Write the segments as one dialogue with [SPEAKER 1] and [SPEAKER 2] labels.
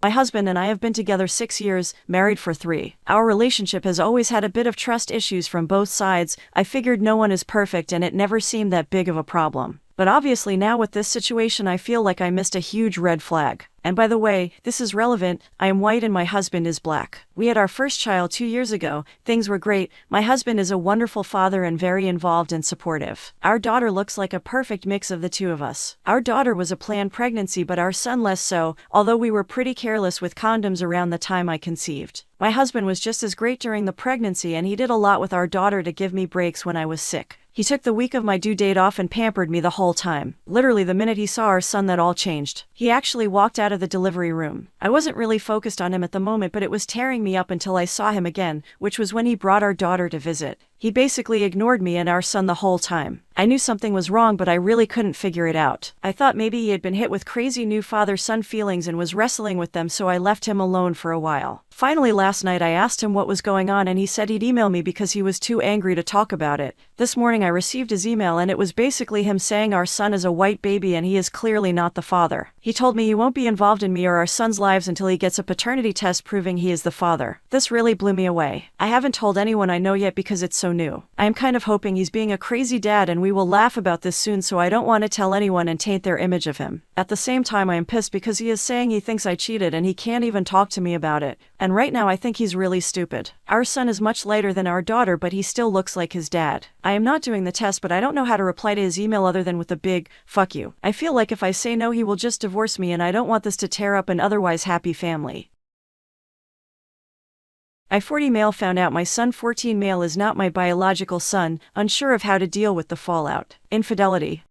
[SPEAKER 1] My husband and I have been together 6 years, married for 3. Our relationship has always had a bit of trust issues from both sides. I figured no one is perfect and it never seemed that big of a problem. But obviously now with this situation I feel like I missed a huge red flag. And by the way, this is relevant, I am white and my husband is black. We had our first child 2 years ago, things were great, my husband is a wonderful father and very involved and supportive. Our daughter looks like a perfect mix of the two of us. Our daughter was a planned pregnancy but our son less so, although we were pretty careless with condoms around the time I conceived. My husband was just as great during the pregnancy and he did a lot with our daughter to give me breaks when I was sick. He took the week of my due date off and pampered me the whole time. Literally the minute he saw our son that all changed. He actually walked out of the delivery room. I wasn't really focused on him at the moment but it was tearing me up until I saw him again, which was when he brought our daughter to visit. He basically ignored me and our son the whole time. I knew something was wrong but I really couldn't figure it out. I thought maybe he had been hit with crazy new father-son feelings and was wrestling with them so I left him alone for a while. Finally last night I asked him what was going on and he said he'd email me because he was too angry to talk about it. This morning I received his email and it was basically him saying our son is a white baby and he is clearly not the father. He told me he won't be involved in me or our son's lives until he gets a paternity test proving he is the father. This really blew me away. I haven't told anyone I know yet because it's so new. I am kind of hoping he's being a crazy dad and we will laugh about this soon so I don't want to tell anyone and taint their image of him. At the same time I am pissed because he is saying he thinks I cheated and he can't even talk to me about it. And right now I think he's really stupid. Our son is much lighter than our daughter but he still looks like his dad. I am not doing the test but I don't know how to reply to his email other than with a big, fuck you. I feel like if I say no he will just divorce me and I don't want this to tear up an otherwise happy family. I 40 male found out my son 14 male is not my biological son, unsure of how to deal with the fallout. Infidelity.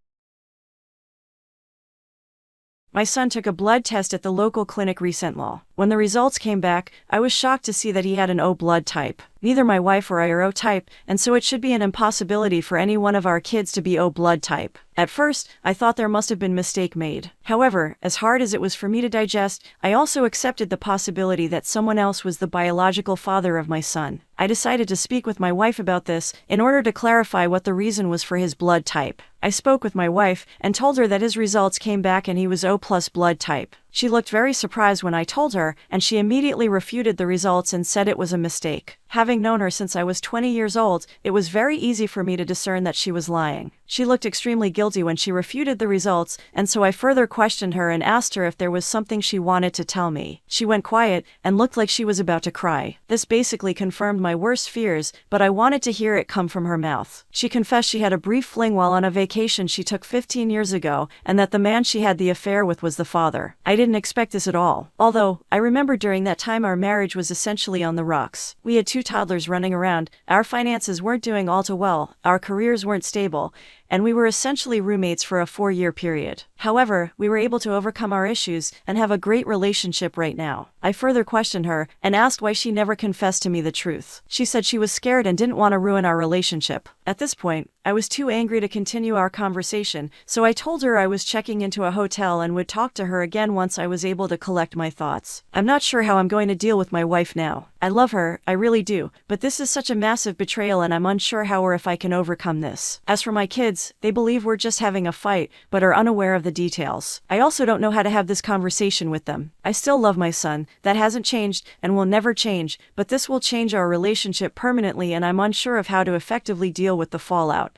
[SPEAKER 1] My son took a blood test at the local clinic recently. When the results came back, I was shocked to see that he had an O blood type. Neither my wife or I are O type, and so it should be an impossibility for any one of our kids to be O blood type. At first, I thought there must have been mistake made. However, as hard as it was for me to digest, I also accepted the possibility that someone else was the biological father of my son. I decided to speak with my wife about this, in order to clarify what the reason was for his blood type. I spoke with my wife, and told her that his results came back and he was O+ blood type. She looked very surprised when I told her, and she immediately refuted the results and said it was a mistake. Having known her since I was 20 years old, it was very easy for me to discern that she was lying. She looked extremely guilty when she refuted the results, and so I further questioned her and asked her if there was something she wanted to tell me. She went quiet, and looked like she was about to cry. This basically confirmed my worst fears, but I wanted to hear it come from her mouth. She confessed she had a brief fling while on a vacation she took 15 years ago, and that the man she had the affair with was the father. I didn't expect this at all. Although, I remember during that time our marriage was essentially on the rocks. We had 2 toddlers running around, our finances weren't doing all too well, our careers weren't stable, and we were essentially roommates for a 4-year period. However, we were able to overcome our issues and have a great relationship right now. I further questioned her and asked why she never confessed to me the truth. She said she was scared and didn't want to ruin our relationship. At this point, I was too angry to continue our conversation, so I told her I was checking into a hotel and would talk to her again once I was able to collect my thoughts. I'm not sure how I'm going to deal with my wife now. I love her, I really do, but this is such a massive betrayal and I'm unsure how or if I can overcome this. As for my kids, they believe we're just having a fight, but are unaware of the details. I also don't know how to have this conversation with them. I still love my son, that hasn't changed and will never change, but this will change our relationship permanently and I'm unsure of how to effectively deal with the fallout.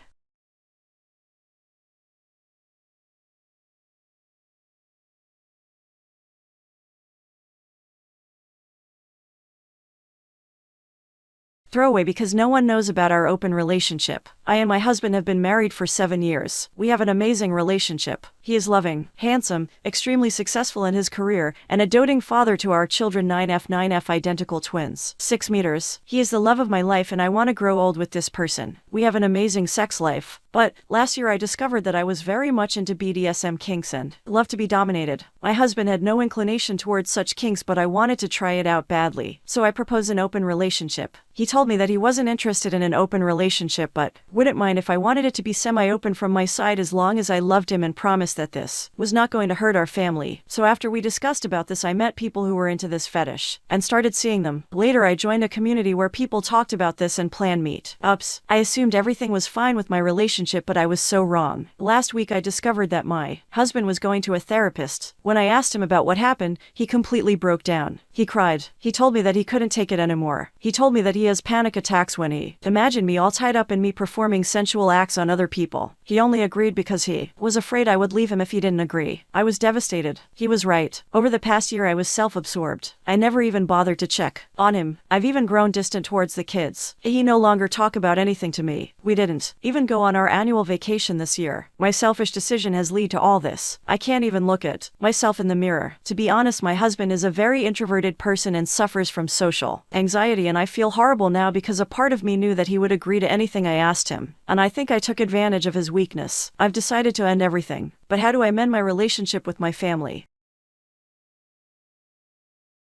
[SPEAKER 1] Throwaway because no one knows about our open relationship. I and my husband have been married for 7 years. We have an amazing relationship. He is loving, handsome, extremely successful in his career, and a doting father to our children 9F identical twins. 6 meters. He is the love of my life and I want to grow old with this person. We have an amazing sex life. But, last year I discovered that I was very much into BDSM kinks and love to be dominated. My husband had no inclination towards such kinks but I wanted to try it out badly. So I proposed an open relationship. He told me that he wasn't interested in an open relationship but wouldn't mind if I wanted it to be semi-open from my side as long as I loved him, and promised that this was not going to hurt our family. So after we discussed about this, I met people who were into this fetish and started seeing them. Later I joined a community where people talked about this and planned meet-ups. I assumed everything was fine with my relationship, but I was so wrong. Last week I discovered that my husband was going to a therapist. When I asked him about what happened, he completely broke down. He cried. He told me that he couldn't take it anymore. He told me that he has panic attacks when he imagined me all tied up and me performing sensual acts on other people. He only agreed because he was afraid I would leave him if he didn't agree. I was devastated. He was right. Over the past year I was self-absorbed. I never even bothered to check on him. I've even grown distant towards the kids. He no longer talked about anything to me. We didn't even go on our annual vacation this year. My selfish decision has led to all this. I can't even look at myself in the mirror. To be honest, my husband is a very introverted person and suffers from social anxiety, and I feel horrible now because a part of me knew that he would agree to anything I asked him, and I think I took advantage of his weakness. I've decided to end everything. But how do I mend my relationship with my family?